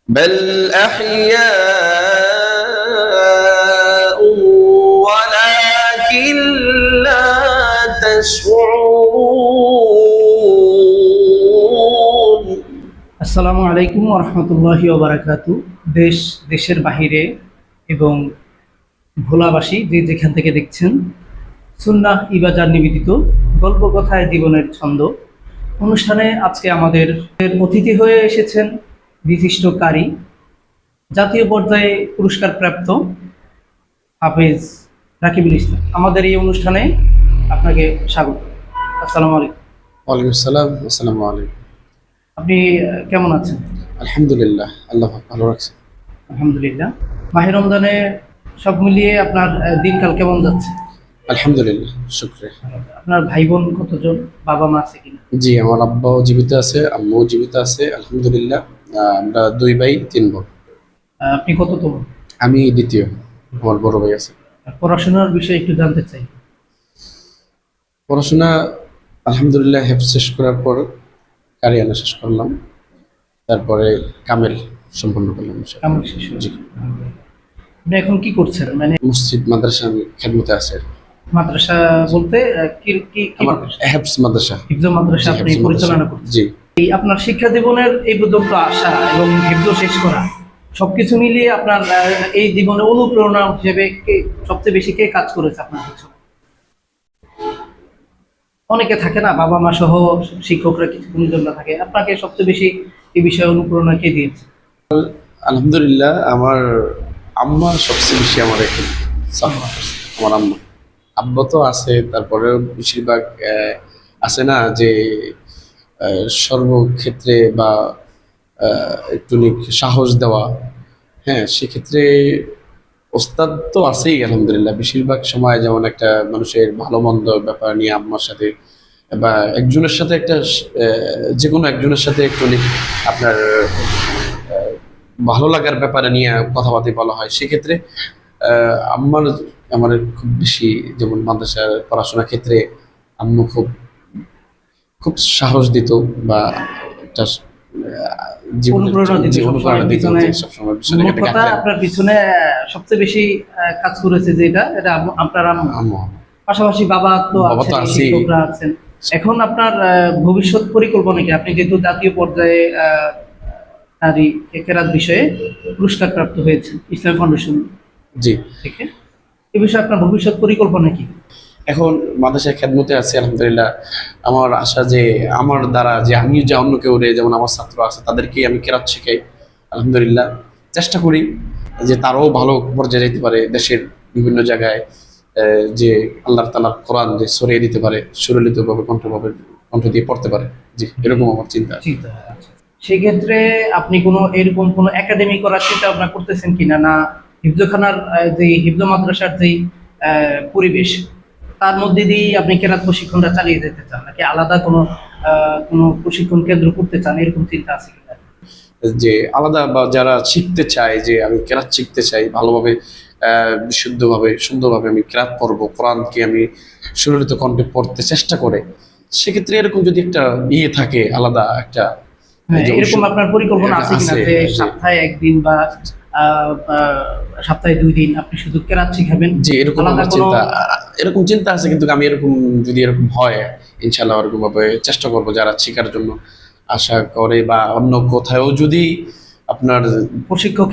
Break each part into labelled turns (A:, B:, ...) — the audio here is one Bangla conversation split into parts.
A: بل أحياء ولكن لا تشعرون।
B: আসসালামু আলাইকুম ওয়া রাহমাতুল্লাহি ওয়া বারাকাতুহু। দেশের বাহিরে এবং ভোলাবাসী যে যেখান থেকে দেখছেন, সুন্নাহ ইবাজার নিবেদিত গল্প কথায় জীবনের ছন্দ অনুষ্ঠানে আজকে আমাদের অতিথি হয়ে এসেছেন বিশিষ্ট কারি, জাতীয় পর্যায়ে পুরস্কার প্রাপ্ত হাফেজ রাকিবুল ইসলাম। আমাদের এই অনুষ্ঠানে আপনাকে স্বাগত। আসসালামু আলাইকুম।
C: ওয়ালাইকুম আসসালাম। আসসালামু আলাইকুম।
B: আপনি কেমন আছেন?
C: আলহামদুলিল্লাহ, আল্লাহ ভালো রাখছে।
B: আলহামদুলিল্লাহ। মাহে রমজানে সব মিলিয়ে আপনার দিনকাল কেমন যাচ্ছে?
C: আলহামদুলিল্লাহ, শুকরিয়া।
B: আপনার ভাই বোন কতজন, বাবা মা আছে কিনা?
C: জি, আমার আব্বাও জীবিত আছে, আম্মুও জীবিত আছে, আলহামদুলিল্লাহ। আমরা 2 ভাই 3 বোন।
B: আপনি কততম?
C: আমি দ্বিতীয়, আমার বড় ভাই আছে।
B: পড়াশোনার বিষয়ে একটু জানতে চাই।
C: পড়াশোনা আলহামদুলিল্লাহ হেফজ শেষ করার পর কারিয়ানা শেষ করলাম, তারপরে কামেল সম্পন্ন করলাম।
B: কেমন শেষ হলো?
C: জি।
B: আপনি এখন কি করছেন? মানে
C: মসজিদ মাদ্রাসা খেদমতে আছে।
B: মাদ্রাসা বলতে কি কি
C: আমার হেফজ মাদ্রাসা।
B: হিফজ মাদ্রাসা আপনি
C: হেফজ মাদ্রাসা।
B: পরিচালনা করছেন?
C: জি।
B: এই আপনার শিক্ষা জীবনের এই পর্যন্ত আসা এবং হিফজ শেষ করা সবকিছু মিলিয়ে আপনার এই জীবনে অনুপ্রেরণা হিসেবে সবচেয়ে বেশি কে কাজ করেছে আপনার পিছনে? অনেকে থাকে না, বাবা মা সহ শিক্ষকরা কিছু গুণীজন থাকে, আপনাকে সবচেয়ে বেশি এই বিষয়ে অনুপ্রেরণা কে দিয়েছে?
C: আলহামদুলিল্লাহ, আমার আম্মা সবচেয়ে বেশি আমার এখন সাপোর্ট করছে। আমার আম্মা, আব্বা তো আছে, তারপরে বেশিরভাগ আছে না যে সর্বক্ষেত্রে বা একটু সাহস দেওয়া। হ্যাঁ, সেক্ষেত্রে ওস্তাদ তো আছেই আলহামদুলিল্লাহ। বেশিরভাগ সময় যেমন একটা মানুষের ভালো মন্দ ব্যাপার নিয়ে আম্মার সাথে বা একজনের সাথে একটা যে কোনো একজনের সাথে একটু আপনার ভালো লাগার ব্যাপারে নিয়ে কথাবার্তা বলা হয়। সেক্ষেত্রে আম্মার আমার খুব বেশি, যেমন মাদ্রাসার পড়াশোনার ক্ষেত্রে আম্মু খুব খুব সাহস দিত বা একটা
B: অনুপ্রেরণা দিত
C: অনুপ্রেরণা দিত
B: পিছনে।
C: যে সবসময় পিছনে
B: মোট কথা আপনার পিছনে সবচেয়ে বেশি কাজ করেছে যেটা, এটা আপনার আম্মু।
C: আম্মু।
B: পাশাপাশি বাবা তো
C: বাবা তো
B: আছেন,
C: আছেই।
B: শিক্ষকরা আছেন। এখন আপনার ভবিষ্যৎ পরিকল্পনা কি? আপনি যেহেতু জাতীয় পর্যায়ে নারী কেরাত বিষয়ে পুরস্কার প্রাপ্ত হয়েছেন ইসলাম ফাউন্ডেশন
C: জি।
B: থেকে, এ বিষয়ে আপনার ভবিষ্যৎ পরিকল্পনা কি?
C: এখন মাদ্রাসায় খেদমতে আছি আলহামদুলিল্লাহ। আমার আশা যে আমার দ্বারা যে আমি যে অন্য কেউ যেমন আমার ছাত্র আছে তাদেরকে আমি কেরাত শেখাই। আলহামদুলিল্লাহ চেষ্টা করি যে তারাও ভালো পর্যায়ে যেতে পারে, দেশের বিভিন্ন জায়গায় যে আল্লাহ তাআলার কোরআন যে ছড়িয়ে দিতে পারে, সুললিতভাবে কণ্ঠ দিয়ে পড়তে পারে। জি, এরকম আমার চিন্তা।
B: সেক্ষেত্রে আপনি এরকম কোনো একাডেমি করার চিন্তা ভাবনা করতেছেন কিনা, না হিফজখানার যে হিফজ মাদ্রাসার যে পরিবেশ তার মধ্যে দিয়ে আপনি কেরাত প্রশিক্ষণটা চালিয়ে যেতে চান, নাকি আলাদা কোনো প্রশিক্ষণ কেন্দ্র করতে চান, এরকম চিন্তা আছে কিনা?
C: যে আলাদা বা যারা শিখতে চায় যে আমি কেরাত শিখতে চাই ভালোভাবে, বিশুদ্ধভাবে সুন্দরভাবে আমি কেরাত পড়বো, কোরআনকে আমি সুললিত কণ্ঠে পড়তে চেষ্টা করে, সেক্ষেত্রে এরকম যদি একটা থাকে আলাদা একটা,
B: এরকম আপনার পরিকল্পনা আছে কিনা যে সপ্তাহে একদিন বা সপ্তাহে 2 দিন আপনি শুধু কেরাত শিখাবেন?
C: যে এরকম আমার এরকম চিন্তা আছে, কিন্তু আমি এরকম যদি এরকম হয় ইনশাআল্লাহ এরকম ভাবে চেষ্টা করবো যারা শেখার জন্য আশা করে বা অন্য কোথাও যদি আপনার প্রশিক্ষক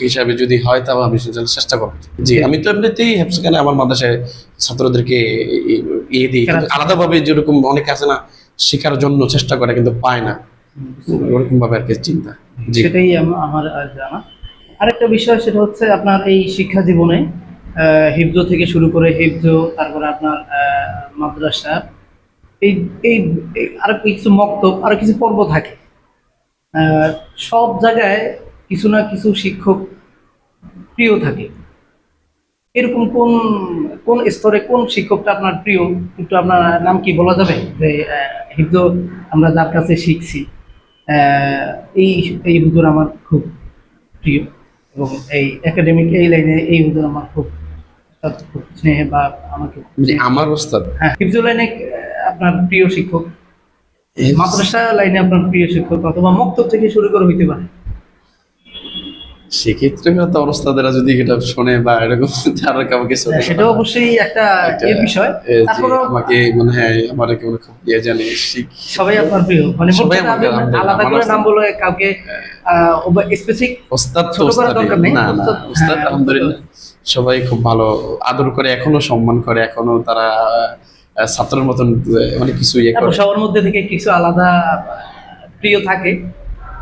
C: হিসাবে যদি হয় তাহলে আমি চেষ্টা করবো। জি, আমি তো এমনিতেই হেফজখানে আমার মাদ্রাসায় ছাত্রদেরকে দিই, আলাদাভাবে যেরকম অনেকে আছে না শেখার জন্য চেষ্টা করে কিন্তু পায় না, ওরকম ভাবে আর কি চিন্তা।
B: সেটাই আমার জানা। আরেকটা বিষয় সেটা হচ্ছে আপনার এই শিক্ষা জীবনে হিফজ থেকে শুরু করে হিফজ, তারপরে আপনার মাদ্রাসা, এই এই আর কিছু মক্তব, আর কিছু পর্ব থাকে। সব জায়গায় কিছু না কিছু শিক্ষক প্রিয় থাকে। এরকম কোন স্তরে কোন শিক্ষকটা আপনার প্রিয়? একটু আপনার নাম কি বলা যাবে যে হিফজ আমরা যার কাছে শিখছি, এই হুজুর আমার খুব প্রিয়, এবং এই একাডেমিক এই লাইনে এই হুজুর আমার খুব স্নেহে বা আমাকে
C: আমার ওস্তাদ?
B: হ্যাঁ, হিফজ লাইনে আপনার প্রিয় শিক্ষক? মাদ্রাসা লাইনে আপনার প্রিয় শিক্ষক অথবা মক্তব থেকে শুরু করে হইতে পারে?
C: সেক্ষেত্রে হয়তো ওস্তাদেরা যদি এটা শোনে বা এরকম আরো কাউকে শোনে,
B: সেটা অবশ্যই একটা বিষয়। তারপরে
C: আমাকে মনে হয় আমার কেমন খুব জানে
B: সবাই আপনার প্রিয়, মানে
C: সবাই
B: বলতে
C: আমাকে
B: হবে, আলাদা করে নাম বলে কাউকে স্পেসিফিক
C: ওস্তাদ তো
B: ছোট করার
C: ওস্তাদই।
B: দরকার নেই।
C: না না, ওস্তাদ আলহামদুলিল্লাহ সবাই খুব ভালো আদর করে, এখনো সম্মান করে, এখনো তারা ছাত্রের মতন অনেক কিছু ইয়ে করে।
B: সবার মধ্যে থেকে কিছু আলাদা প্রিয় থাকে।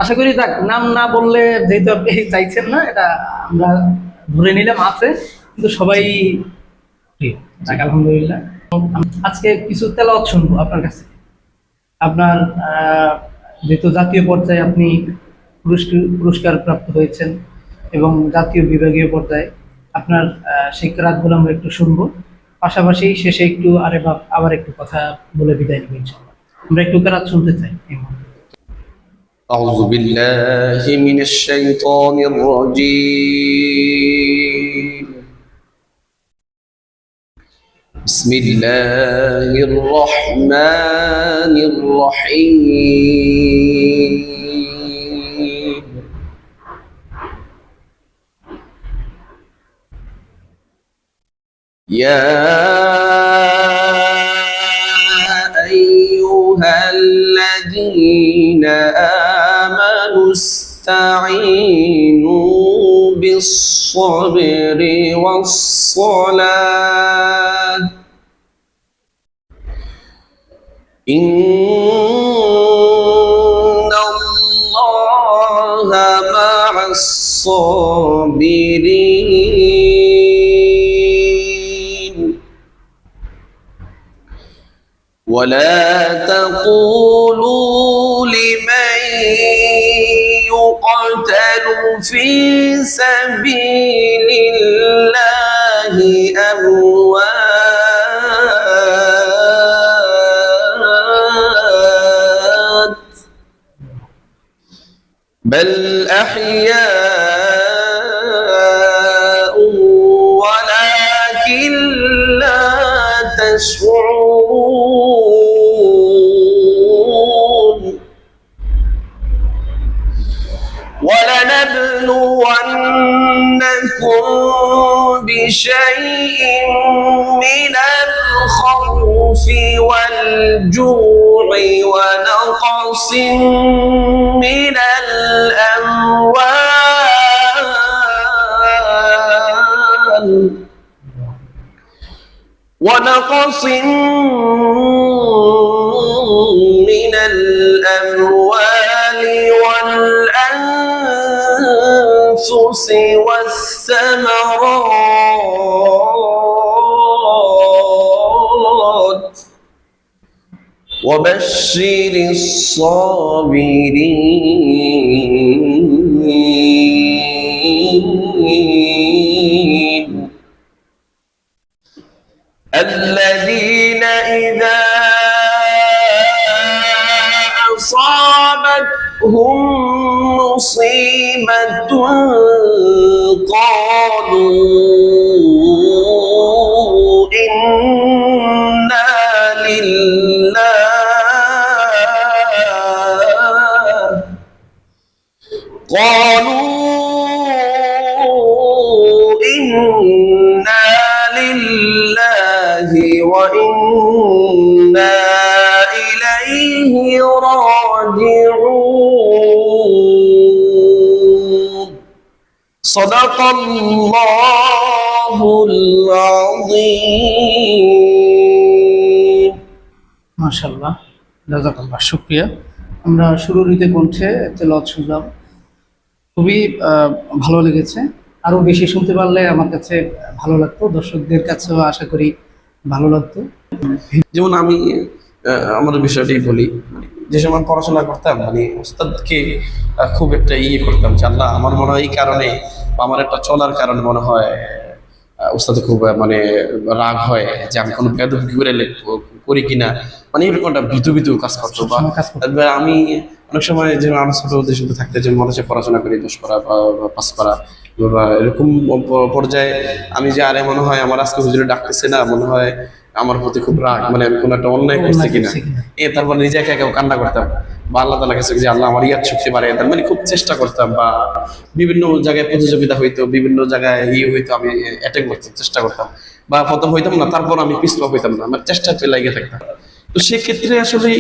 B: আশা করি যাক, নাম না বললে যেহেতু আপনি চাইছেন না, এটা আমরা ধরে নিলাম আছে, কিন্তু সবাই প্রিয়। যাক, আলহামদুলিল্লাহ। আজকে কিছু তেলাওয়াত শুনবো আপনার কাছে। আপনার যেহেতু জাতীয় পর্যায়ে আপনি পুরস্কার প্রাপ্ত হয়েছেন এবং জাতীয় বিভাগীয় পর্যায়ে আপনার সেই কেরাতগুলো আমরা একটু শুনবো, পাশাপাশি শেষে একটু আবার একটু কথা বলে বিদায় নেব ইনশাআল্লাহ। আমরা একটু কেরাত শুনতে চাই এই মুহূর্তে।
C: أعوذ بالله من الشيطان الرجيم. بسم الله الرحمن الرحيم. يا أيها الذين آمنوا استعينوا بالصبر والصلاة إن الله مع الصابرين ولا تقولوا لمن يقتل في سبيل الله أموات بل أحياء ولكن لا تشعرون ولنبلونكم بشيء من الخوف والجوع ونقص من الأموال والأنفس والثمرات وبشر الصابرين الذين إذا أصابتهم مصيبة قالوا إنا لله وإنا إليه راجعون صدق الله العظيم.
B: মাশাআল্লাহ, জাযাকাল্লাহ, শুকরিয়া। আমরা সুররিত কণ্ঠে তেলাওয়াত শুনলাম, খুবই ভালো লেগেছে। আরো বেশি শুনতে পারলে আমার কাছে ভালো লাগতো, দর্শকদের কাছেও আশা করি ভালো লাগতো।
C: যেমন আমি আমার বিষয়টাই বলি, যে সময় পড়াশোনা করতাম মানে ওস্তাদকে খুব একটা ইয়ে করতাম যে আল্লাহ, আমার মনে হয় এই কারণে বা আমার একটা চলার কারণে মনে হয় ওস্তাদ খুব মানে রাগ হয় যে আমি কোনো বেয়াদবি করি কিনা, মানে এরকম একটা ভীতু কাজ করতো। বা আমি অনেক সময় যে আমার ছোট দেশে থাকতে যে মনে পড়াশোনা করি 10 পারা বা 5 পারা বা এরকম পর্যায়ে আমি যে আরে মনে হয় আমার আজকে হুজুরে ডাকতেছে না, মনে হয় আমার প্রতি খুব রাগ, মানে আমি কোনো একটা অন্যায় করছি কিনা, তারপর নিজে একা একা কান্না করতাম, বা আল্লাহ তাআলা কাছে যে আল্লাহ আমার ইয়াদ শক্তি বাড়িয়ে দেন, মানে খুব চেষ্টা করতাম। বা বিভিন্ন জায়গায় প্রতিযোগিতা হইতো, বিভিন্ন জায়গায় হইতো, আমি অ্যাটেন্ড করতাম, চেষ্টা করতাম, বা প্রথম হইতাম না, তারপর আমি পিছপা হইতাম না, আমার চেষ্টাতে লেগে থাকতাম। তো সেক্ষেত্রে আসলে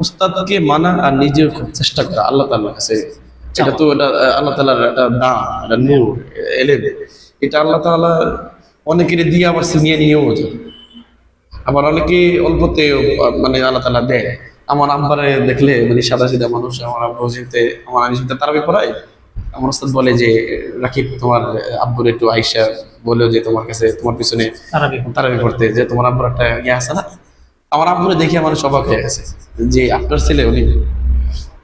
C: উস্তাদকে মানা আর নিজেও খুব চেষ্টা করা আল্লাহ তাআলার কাছে, এটা তো এটা আল্লাহ তাআলার একটা দান, একটা নূর, এলেম। এটা আল্লাহ তাআলা অনেকের দিয়ে আবার ছিনিয়ে নিয়েও যায়, আবার অনেকে অল্পতে মানে আল্লাহ তাআলা দেয়। আমার আব্বারে দেখলে মানে সাদা সিধা মানুষ, আমার আব্বু যেতে আমি যেতে তারাবি পড়াই, আমার ওস্তাদ বলে যে রাকিব তোমার আব্বুর একটু আইসা বলেও যে তোমার কাছে তোমার পিছনে তারাবি পড়তে, যে তোমার আব্বুর একটা ইয়ে আছে না। আমার আব্বুরে দেখে আমার অবাক হয়ে গেছে যে আপনার ছেলে উনি।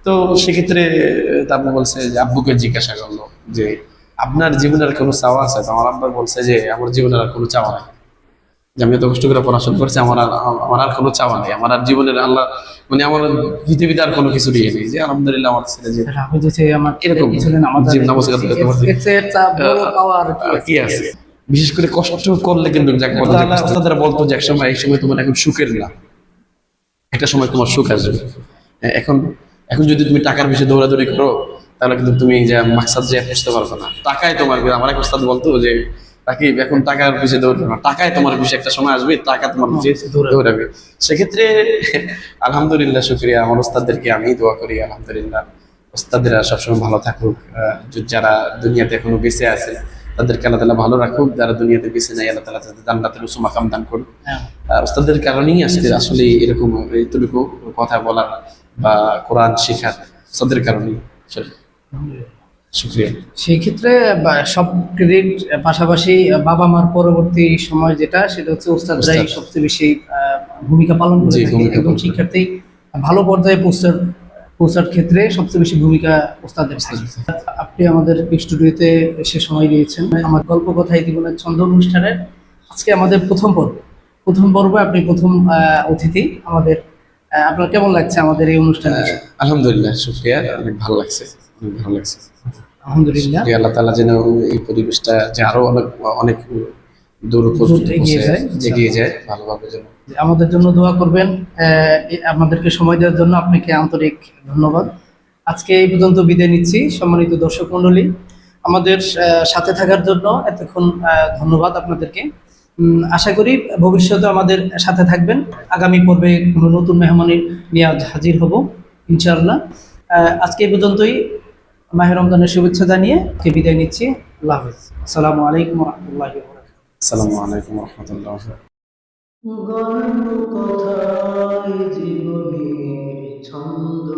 C: তো সেক্ষেত্রে আব্বু বলছে যে আব্বুকে জিজ্ঞাসা করলো যে আপনার জীবনের কোনো চাওয়া আছে? তো আমার আব্বা বলছে যে আমার জীবনের আর কোনো চাওয়া নাই, যে আমি এত কষ্ট করে পড়াশোনা করছি, আমার আর কোনো চাওয়া নেই, আমার আর জীবনের আল্লাহ মানে আমার পৃথিবীতে আর কোনো কিছু নিয়ে নেই, যে আলহামদুলিল্লাহ আমার ছেলে যে
B: আমি যে চাই আমার
C: এরকম কি আছে। বিশেষ করে কষ্ট করলে কিন্তু যাকে বলা যায়, ওস্তাদরা বলতো যে একসময় এই সময় তোমার এখন সুখের না, একটা সময় তোমার সুখ আসবে। এখন এখন যদি তুমি টাকার পিছনে দৌড়াদৌড়ি করো, তাহলে কিন্তু তুমি যে মাকসাদ যে বুঝতে পারবে না। টাকায় তোমার, আমার এক ওস্তাদ বলতো যে তাকে এখন টাকার পিছিয়ে দৌড়বে না, টাকায় তোমার পিছিয়ে একটা সময় আসবে, টাকা তোমার পিছিয়ে দৌড়াবে। সেক্ষেত্রে আলহামদুলিল্লাহ, শুকরিয়া আমার ওস্তাদদেরকে আমি দোয়া করি, আলহামদুলিল্লাহ ওস্তাদেরা সবসময় ভালো থাকুক। যারা দুনিয়াতে এখনো বেঁচে আছে তাদেরকে আল্লাহ তাআলা ভালো রাখুক, যারা দুনিয়াতে বেঁচে নাই আল্লাহ তাআলা তাদের জান্নাতের উঁচু মাকাম দান করুক। ওস্তাদের কারণেই আজকে আসলে এরকম এইটুকু কথা বলার বা কোরআন শেখার ওস্তাদের কারণেই। শুকরিয়া।
B: সেই ক্ষেত্রে সব ক্রেডিট পাশাপাশি বাবা মার পরবর্তী সময় যেটা, সেটা হচ্ছে ওস্তাদরাই সবচেয়ে বেশি ভূমিকা পালন করে থাকে। একদম শিক্ষার্থী ভালো পর্যায়ে পৌঁছার ক্ষেত্রে সবচেয়ে বেশি ভূমিকা ওস্তাদের থাকে। আপনি আমাদের স্টুডিওতে এসে সময় দিয়েছেন আমার গল্প কথা জীবনের ছন্দ অনুষ্ঠানের আজকে আমাদের প্রথম পর্বে আপনি প্রথম অতিথি আমাদের। আপনার কেমন লাগছে আমাদের এই অনুষ্ঠানে?
C: আলহামদুলিল্লাহ, শুকরিয়া, অনেক ভালো লাগছে, অনেক ভালো লাগছে।
B: আলহামদুলিল্লাহ,
C: আল্লাহ তাআলা যেন এই পরিবেশটা যে আরো অনেক দূর পর্যন্ত এগিয়ে যায় ভালোভাবে, যেন
B: আমাদের জন্য দোয়া করবেন। আমাদেরকে সময় দেওয়ার জন্য আপনাকে আন্তরিক ধন্যবাদ। আজকে এই পর্যন্ত বিদায় নিচ্ছি। সম্মানিত দর্শক মণ্ডলী, আমাদের সাথে থাকার জন্য এতক্ষণ ধন্যবাদ আপনাদেরকে। আশা করি ভবিষ্যতে আমাদের সাথে থাকবেন। আগামী পর্বে কোনো নতুন মেহমানের নিয়ে হাজির হব ইনশাআল্লাহ। আজকে এই পর্যন্তই, মাহে রমজানের শুভেচ্ছা জানিয়ে বিদায় নিচ্ছি। আল্লাহ হাফেজ। আসসালামু আলাইকুম ওয়া রাহমাতুল্লাহি ওয়া বারাকাতুহু।
C: আসসালামু আলাইকুম ওয়া রাহমাতুল্লাহ।
A: গল্প কথায় জীবনের ছন্দ।